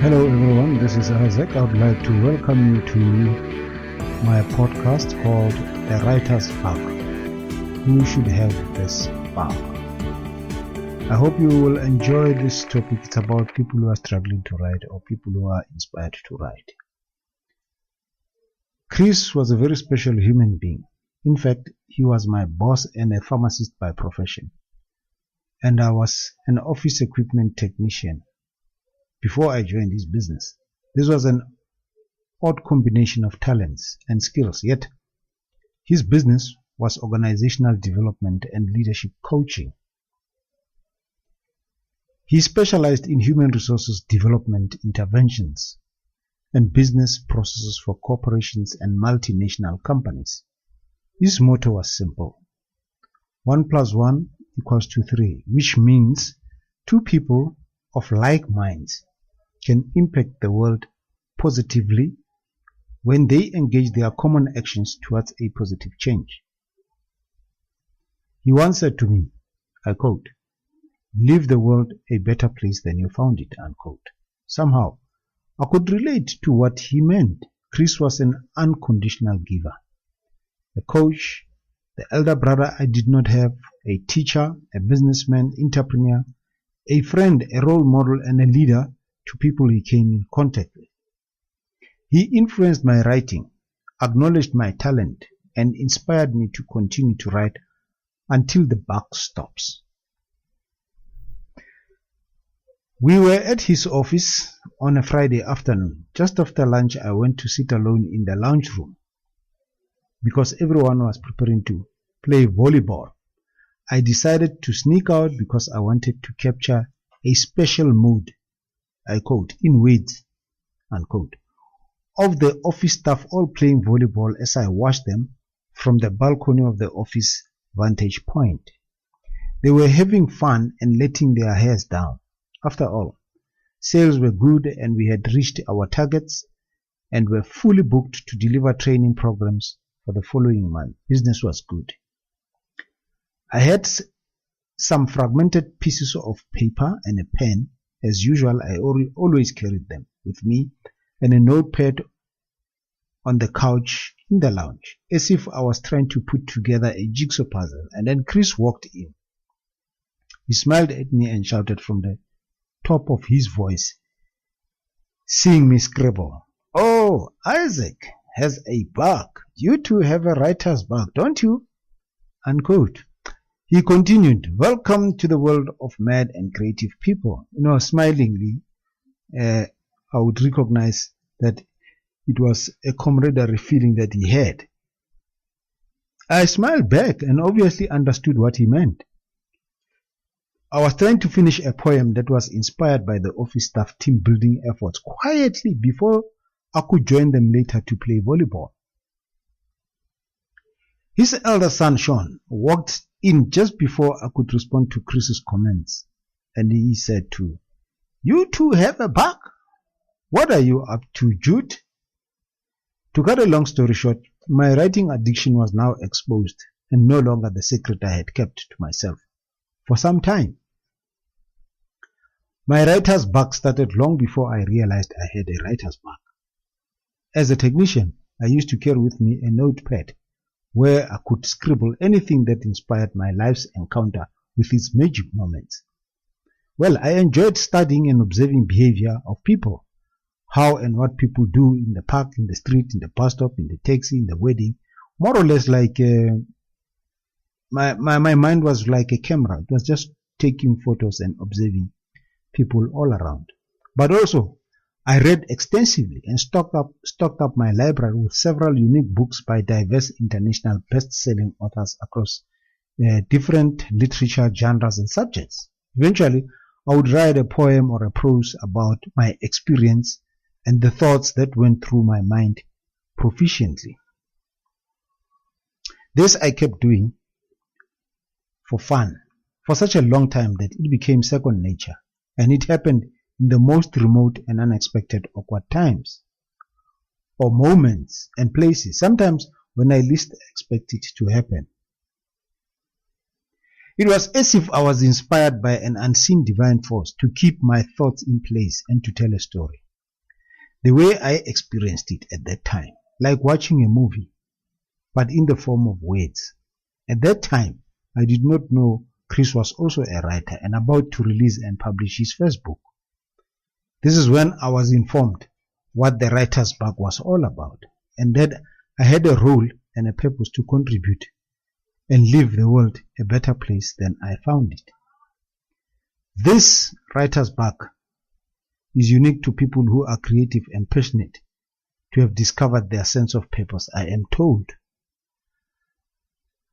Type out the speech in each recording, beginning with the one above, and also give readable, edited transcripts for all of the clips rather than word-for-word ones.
Hello everyone, this is Isaac. I would like to welcome you to my podcast called A Writer's Bug. Who should have this bug? I hope you will enjoy this topic. It's about people who are struggling to write or people who are inspired to write. Chris was a very special human being. In fact, he was my boss and a pharmacist by profession. And I was an office equipment technician before I joined his business. This was an odd combination of talents and skills, yet his business was organizational development and leadership coaching. He specialized in human resources development interventions and business processes for corporations and multinational companies. His motto was simple: 1 + 1 = 3, which means two people of like minds can impact the world positively when they engage their common actions towards a positive change. He once said to me, I quote, "Leave the world a better place than you found it," unquote. Somehow, I could relate to what he meant. Chris was an unconditional giver, a coach, the elder brother I did not have, a teacher, a businessman, entrepreneur, a friend, a role model, and a leader to people he came in contact with. He influenced my writing, acknowledged my talent, and inspired me to continue to write until the buck stops. We were at his office on a Friday afternoon. Just after lunch, I went to sit alone in the lounge room because everyone was preparing to play volleyball. I decided to sneak out because I wanted to capture a special mood, I quote, in words, unquote, of the office staff all playing volleyball as I watched them from the balcony of the office vantage point. They were having fun and letting their hairs down. After all, sales were good and we had reached our targets and were fully booked to deliver training programs for the following month. Business was good. I had some fragmented pieces of paper and a pen. As usual, I always carried them with me, and a notepad on the couch in the lounge, as if I was trying to put together a jigsaw puzzle. And then Chris walked in. He smiled at me and shouted from the top of his voice, seeing me scribble, "Oh, Isaac has a bug. You two have a writer's bug, don't you?" Unquote. He continued, "Welcome to the world of mad and creative people." Smilingly, I would recognize that it was a camaraderie feeling that he had. I smiled back and obviously understood what he meant. I was trying to finish a poem that was inspired by the office staff team building efforts quietly before I could join them later to play volleyball. His elder son, Sean, walked in just before I could respond to Chris's comments, and he said too, "You two have a bug? What are you up to, Jude?" To cut a long story short, my writing addiction was now exposed and no longer the secret I had kept to myself for some time. My writer's bug started long before I realized I had a writer's bug. As a technician, I used to carry with me a notepad where I could scribble anything that inspired my life's encounter with its magic moments. Well, I enjoyed studying and observing behavior of people, how and what people do in the park, in the street, in the bus stop, in the taxi, in the wedding, more or less like my mind was like a camera. It was just taking photos and observing people all around. But also, I read extensively and stocked up my library with several unique books by diverse international best-selling authors across different literature genres and subjects. Eventually, I would write a poem or a prose about my experience and the thoughts that went through my mind proficiently. This I kept doing for fun for such a long time that it became second nature, and it happened in the most remote and unexpected awkward times or moments and places, sometimes when I least expect it to happen. It was as if I was inspired by an unseen divine force to keep my thoughts in place and to tell a story. the way I experienced it at that time, like watching a movie, but in the form of words. At that time, I did not know Chris was also a writer and about to release and publish his first book. This is when I was informed what the writer's bug was all about, and that I had a role and a purpose to contribute and leave the world a better place than I found it. This writer's bug is unique to people who are creative and passionate to have discovered their sense of purpose, I am told.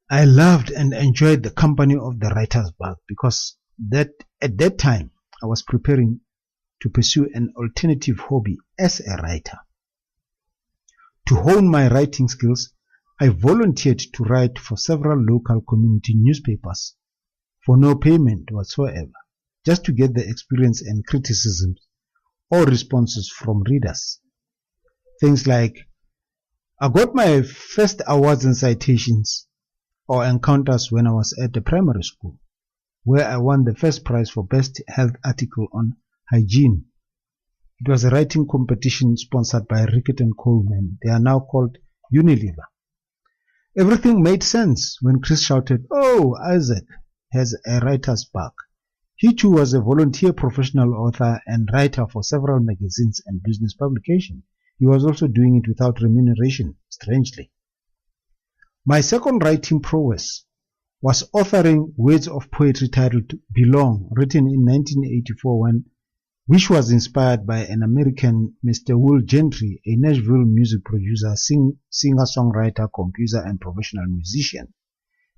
I loved and enjoyed the company of the writer's bug because at that time I was preparing to pursue an alternative hobby as a writer. To hone my writing skills, I volunteered to write for several local community newspapers for no payment whatsoever, just to get the experience and criticisms or responses from readers. Things like, I got my first awards and citations or encounters when I was at the primary school, where I won the first prize for best health article on hygiene. It was a writing competition sponsored by Rickett & Coleman. They are now called Unilever. Everything made sense when Chris shouted, "Oh, Isaac has a writer's bug." He too was a volunteer professional author and writer for several magazines and business publications. He was also doing it without remuneration, strangely. My second writing prowess was authoring words of poetry titled Belong, written in 1984, which was inspired by an American, Mr. Will Gentry, a Nashville music producer, singer-songwriter, composer, and professional musician.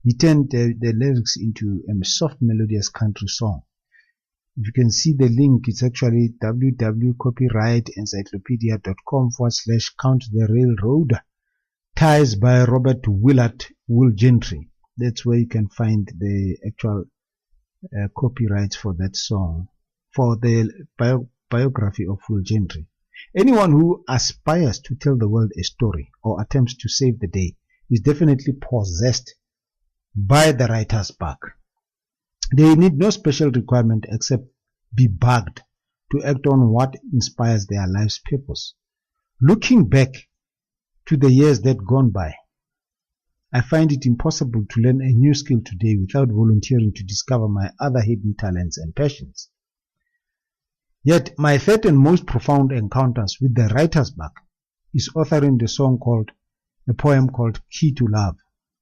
He turned the lyrics into a soft, melodious country song. If you can see the link, it's actually www.copyrightencyclopedia.com/Count the Railroad. Ties by Robert Willard Will Gentry. That's where you can find the actual copyrights for that song, for the biography of Will Gentry. Anyone who aspires to tell the world a story or attempts to save the day is definitely possessed by the writer's bug. They need no special requirement except be bugged to act on what inspires their life's purpose. Looking back to the years that gone by, I find it impossible to learn a new skill today without volunteering to discover my other hidden talents and passions. Yet my third and most profound encounters with the writer's bug is authoring a poem called Key to Love,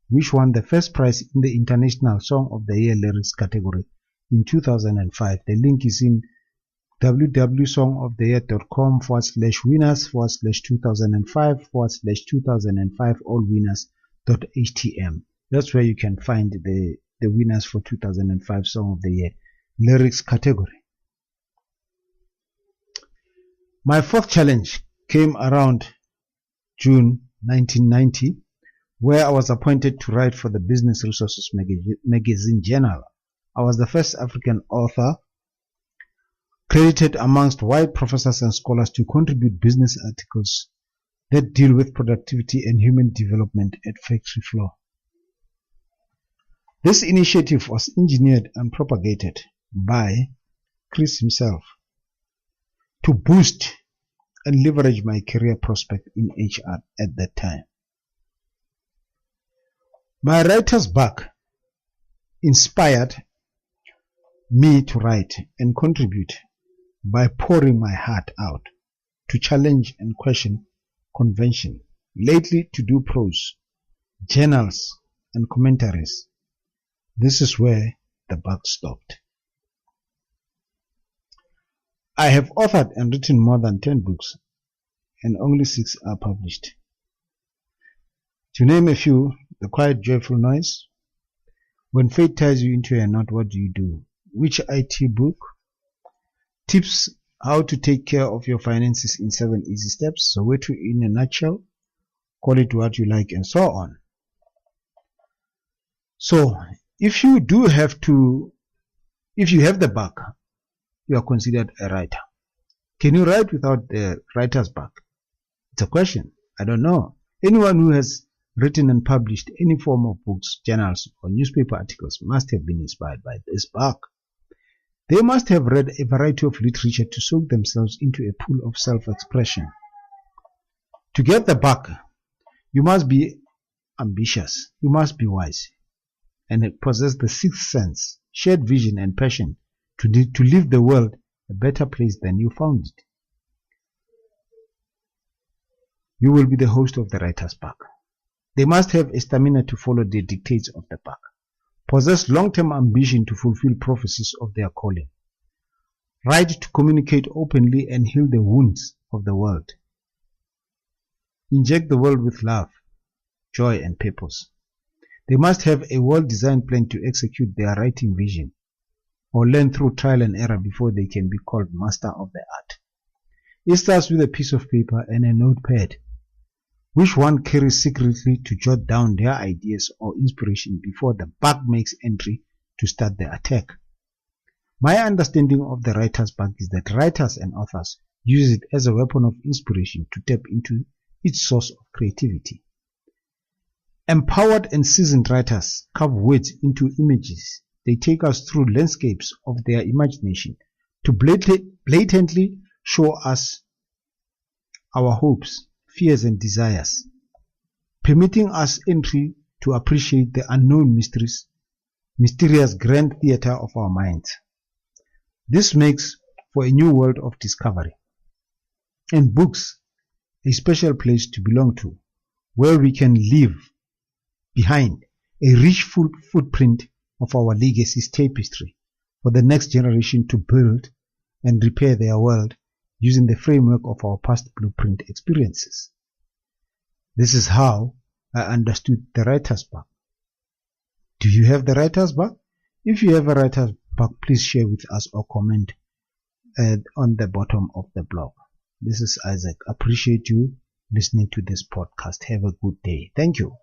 which won the first prize in the International Song of the Year Lyrics category in 2005. The link is in www.songoftheyear.com/winners/2005/2005 allwinners.htm. That's where you can find the winners for 2005 Song of the Year Lyrics category. My fourth challenge came around June 1990, where I was appointed to write for the Business Resources magazine journal. I was the first African author credited amongst white professors and scholars to contribute business articles that deal with productivity and human development at factory floor. This initiative was engineered and propagated by Chris himself to boost and leverage my career prospect in HR at that time. My writer's bug inspired me to write and contribute by pouring my heart out, to challenge and question convention, lately to do prose, journals, and commentaries. This is where the buck stopped. I have authored and written more than 10 books, and only 6 are published. To name a few: The Quiet Joyful Noise, When Fate Ties You Into a Knot, What Do You Do? Which IT Book? Tips How to Take Care of Your Finances in 7 Easy Steps, Soweto in a Nutshell, Call It What You Like, and so on. So, if you have the bug, you are considered a writer. Can you write without the writer's bug? It's a question. I don't know. Anyone who has written and published any form of books, journals, or newspaper articles must have been inspired by this bug. They must have read a variety of literature to soak themselves into a pool of self-expression To get the bug, you must be ambitious, you must be wise, and possess the sixth sense, shared vision and passion to leave the world a better place than you found it. You will be the host of the writer's bug. They must have a stamina to follow the dictates of the bug, possess long-term ambition to fulfill prophecies of their calling, right to communicate openly and heal the wounds of the world, inject the world with love, joy and purpose. They must have a well-designed plan to execute their writing vision, or learn through trial and error before they can be called master of the art. It starts with a piece of paper and a notepad, which one carries secretly to jot down their ideas or inspiration before the bug makes entry to start the attack. My understanding of the writer's bug is that writers and authors use it as a weapon of inspiration to tap into its source of creativity. Empowered and seasoned writers carve words into images. They take us through landscapes of their imagination to blatantly show us our hopes, fears and desires, permitting us entry to appreciate the unknown mysterious grand theater of our minds. This makes for a new world of discovery, and books a special place to belong to, where we can leave behind a rich footprint of our legacy's tapestry for the next generation to build and repair their world using the framework of our past blueprint experiences. This is how I understood the writer's bug. Do you have the writer's bug? If you have a writer's bug, please share with us or comment on the bottom of the blog. This is Isaac. Appreciate you listening to this podcast. Have a good day. Thank you.